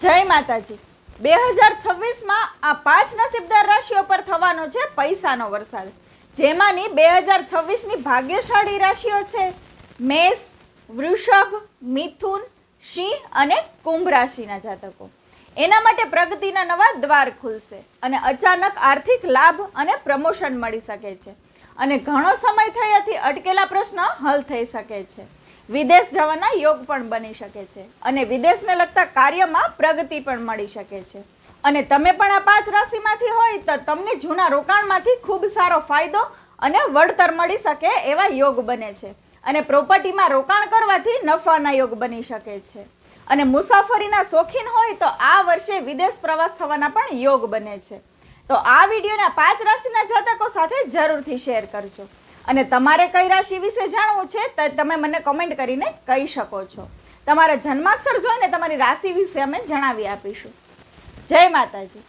જય માતાજી। 2026માં આ 5 નસીબદાર રાશિઓ પર થવાનો છે પૈસાનો વરસાદ, જેમાંની 2026ની ભાગ્યશાળી રાશિઓ છે મેષ, વૃષભ, મિથુન, સિંહ અને કુંભ રાશિના જાતકો। એના માટે પ્રગતિના નવા દ્વાર ખુલશે અને અચાનક આર્થિક લાભ અને પ્રમોશન મળી શકે છે અને ઘણો સમય થયાથી અટકેલા પ્રશ્ન હલ થઈ શકે છે। વિદેશ જવાના યોગ પણ બની શકે છે અને વિદેશને લગતા કાર્યમાં પ્રગતિ પણ મળી શકે છે। અને તમે પણ આ 5 રાશિમાંથી હોય તો તમને જૂના રોકાણમાંથી ખૂબ સારો ફાયદો અને વળતર મળી શકે એવા યોગ બને છે અને પ્રોપર્ટીમાં રોકાણ કરવાથી નફાના યોગ બની શકે છે અને મુસાફરીના શોખીન હોય તો આ વર્ષે વિદેશ પ્રવાસ થવાના પણ યોગ બને છે। તો આ વિડીયોના 5 રાશિના જાતકો સાથે જરૂરથી શેર કરજો અને તમારે કઈ રાશિ વિશે જાણવું છે તો તમે મને કમેન્ટ કરીને કહી શકો છો। તમારા જન્માક્ષર જોઈને તમારી રાશિ વિશે અમે જણાવી આપીશું। જય માતાજી।